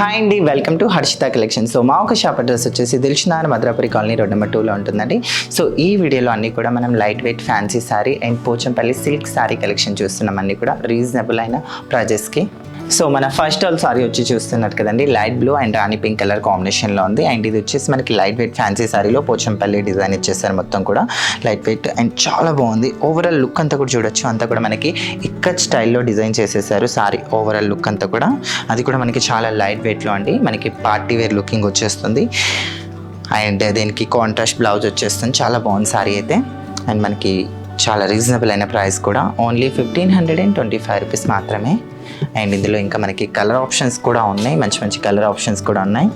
Hi అండి, welcome to Harshita collection. So మా ఒక షాప్ అడ్రస్ వచ్చేసి Dilsukhnagar Madhurapuri colony road number 2లో ఉంటుందండి. సో ఈ వీడియోలో అన్నీ కూడా మనం light weight fancy sari and Pochampally silk sari collection చూస్తున్నాం. అన్నీ కూడా రీజనబుల్ అయిన ప్రైజెస్కి. సో మన ఫస్ట్ ఆల్ సారీ వచ్చి చూస్తున్నారు కదండి, light blue and rani pink colour కాంబినేషన్లో ఉంది. అండ్ ఇది వచ్చేసి మనకి లైట్ వెయిట్ ఫ్యాన్సీ సారీలో పోచంపల్లి డిజైన్ ఇచ్చేసారు. మొత్తం కూడా లైట్ వెయిట్ అండ్ చాలా బాగుంది. ఓవరాల్ లుక్ అంతా కూడా చూడొచ్చు, అంతా కూడా మనకి ఇక్కత్ స్టైల్లో డిజైన్ చేసేసారు సారీ. ఓవరాల్ లుక్ అంతా కూడా అది కూడా మనకి చాలా లైట్ వెయిట్లో అండి. మనకి పార్టీ వేర్ లుకింగ్ వచ్చేస్తుంది అండ్ దీనికి కాంట్రాస్ట్ బ్లౌజ్ వచ్చేస్తుంది. చాలా బాగుంది సారీ అయితే. అండ్ మనకి చాలా రీజనబుల్ అయిన ప్రైస్ కూడా, ఓన్లీ 1525 రూపీస్ మాత్రమే. అండ్ ఇందులో ఇంకా మనకి కలర్ ఆప్షన్స్ కూడా ఉన్నాయి, మంచి మంచి కలర్ ఆప్షన్స్ కూడా ఉన్నాయి.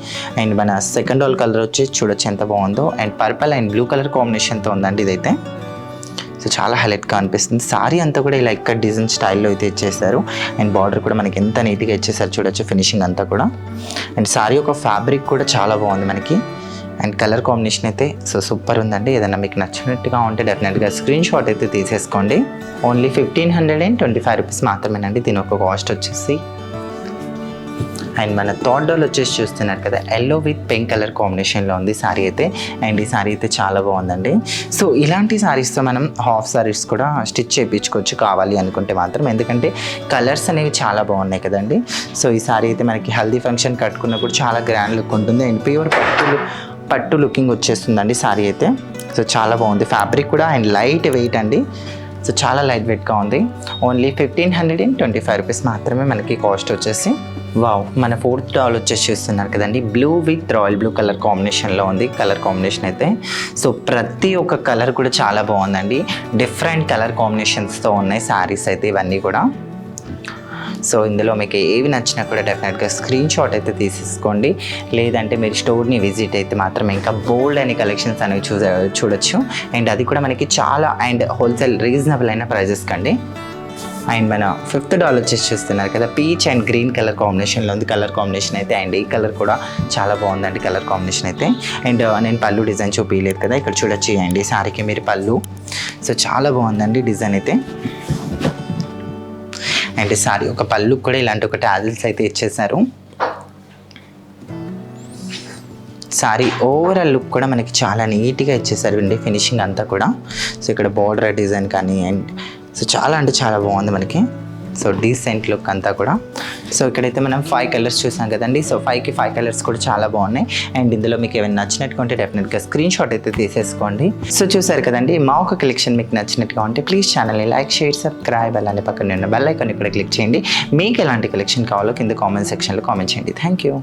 అండ్ మన సెకండ్ ఆల్ కలర్ వచ్చి చూడొచ్చు ఎంత బాగుందో. And purple and blue colour కాంబినేషన్తో ఉందండి ఇదైతే. సో చాలా హైలైట్గా అనిపిస్తుంది. సారీ అంతా కూడా ఇలా ఇక్కడ డిజైన్ స్టైల్లో అయితే ఇచ్చేసారు. అండ్ బార్డర్ కూడా మనకి ఎంత నీట్గా ఇచ్చేసారు చూడొచ్చు, ఫినిషింగ్ అంతా కూడా. అండ్ సారీ ఒక ఫ్యాబ్రిక్ కూడా చాలా బాగుంది మనకి. అండ్ కలర్ కాంబినేషన్ అయితే సో సూపర్ ఉందండి. ఏదైనా మీకు నచ్చినట్టుగా ఉంటే డెఫినెట్గా స్క్రీన్ షాట్ అయితే తీసేసుకోండి. ఓన్లీ 1525 రూపీస్ మాత్రమేనండి దీని ఒక కాస్ట్ వచ్చేసి. అండ్ మన థర్డ్ డోల్ వచ్చేసి చూస్తున్నారు కదా, ఎల్లో విత్ పింక్ కలర్ కాంబినేషన్లో ఉంది సారీ అయితే. అండ్ ఈ సారీ అయితే చాలా బాగుందండి. సో ఇలాంటి సారీస్తో మనం హాఫ్ సారీస్ కూడా స్టిచ్ చేయించుకోవచ్చు కావాలి అనుకుంటే మాత్రం, ఎందుకంటే కలర్స్ అనేవి చాలా బాగున్నాయి కదండి. సో ఈ సారీ అయితే మనకి హల్దీ ఫంక్షన్ కట్టుకున్నప్పుడు చాలా గ్రాండ్ లుక్ ఉంటుంది. అండ్ ప్యూర్ పట్టు లుకింగ్ వచ్చేస్తుందండి సారీ అయితే. సో చాలా బాగుంది ఫ్యాబ్రిక్ కూడా. అండ్ లైట్ వెయిట్ అండి, సో చాలా లైట్ వెయిట్గా ఉంది. ఓన్లీ 1525 రూపీస్ మాత్రమే మనకి కాస్ట్ వచ్చేసి. వావ్, మన ఫోర్త్ డాల్ వచ్చేసి చూస్తున్నారు కదండి, blue with royal blue colour కాంబినేషన్లో ఉంది కలర్ కాంబినేషన్ అయితే. సో ప్రతి ఒక్క కలర్ కూడా చాలా బాగుందండి. డిఫరెంట్ కలర్ కాంబినేషన్స్తో ఉన్నాయి శారీస్ అయితే ఇవన్నీ కూడా. సో ఇందులో మీకు ఏవి నచ్చినా కూడా డెఫినెట్గా స్క్రీన్ షాట్ అయితే తీసేసుకోండి. లేదంటే మీరు స్టోర్ని విజిట్ అయితే మాత్రం ఇంకా బోల్డ్ అని కలెక్షన్స్ అనేవి చూడొచ్చు. అండ్ అది కూడా మనకి చాలా అండ్ హోల్సేల్ రీజనబుల్ అయిన ప్రైజెస్ కండి. అండ్ మన ఫిఫ్త్ డాల్ వచ్చేసి చూస్తున్నారు కదా, పీచ్ అండ్ గ్రీన్ కలర్ కాంబినేషన్లో ఉంది కలర్ కాంబినేషన్ అయితే. అండ్ ఈ కలర్ కూడా చాలా బాగుందండి కలర్ కాంబినేషన్ అయితే. అండ్ నేను పళ్ళు డిజైన్ చూపించలేదు కదా, ఇక్కడ చూడొచ్చు అండి సారీకి మీరు పళ్ళు. సో చాలా బాగుందండి డిజైన్ అయితే. అండ్ సారీ ఒక పళ్ళు కూడా ఇలాంటి ఒక టాజిల్స్ అయితే ఇచ్చేసారు. సారీ ఓవరాల్ లుక్ కూడా మనకి చాలా నీట్గా ఇచ్చేసారు అండి, ఫినిషింగ్ అంతా కూడా. సో ఇక్కడ బార్డర్ డిజైన్ కానీ అండ్ సో చాలా అంటే చాలా బాగుంది మనకి. సో డీసెంట్ లుక్ అంతా కూడా. సో ఇక్కడైతే మనం 5 కలర్స్ చూసాం కదండి. సో 5కి 5 కలర్స్ కూడా చాలా బాగున్నాయి. అండ్ ఇందులో మీకు ఏమైనా నచ్చినట్టుగా ఉంటే డెఫినెట్గా స్క్రీన్ షాట్ అయితే తీసేసుకోండి. సో చూసారు కదండి, మా ఒక కలెక్షన్ మీకు నచ్చినట్టుగా ఉంటే ప్లీజ్ ఛానల్ని లైక్, షేర్, సబ్స్క్రైబ్, అలానే పక్కన ఉన్న బెల్ ఐకాన్ కూడా క్లిక్ చేయండి. మీకు ఎలాంటి కలెక్షన్ కావాలో కింద కామెంట్ సెక్షన్లో కామెంట్ చేయండి. Thank you.